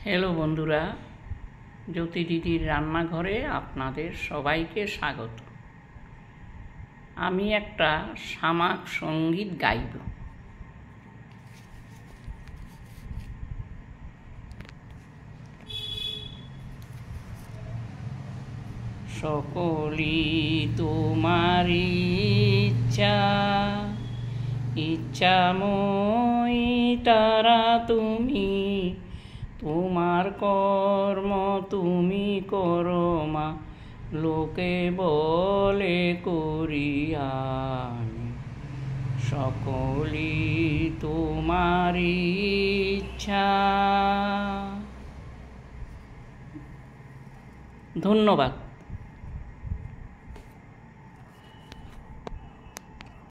Hello বন্ধুরা, জ্যোতি দিদির রান্নাঘরে আপনাদের সবাইকে স্বাগত। আমি একটা সামাক সঙ্গীত গাইব। সকলই তোমার ইচ্ছাময়ী তারা তুমি, তোমার কর্ম তুমি করো মা, লোকে বলে করিয়া সকলই তোমার ইচ্ছা। ধন্যবাদ।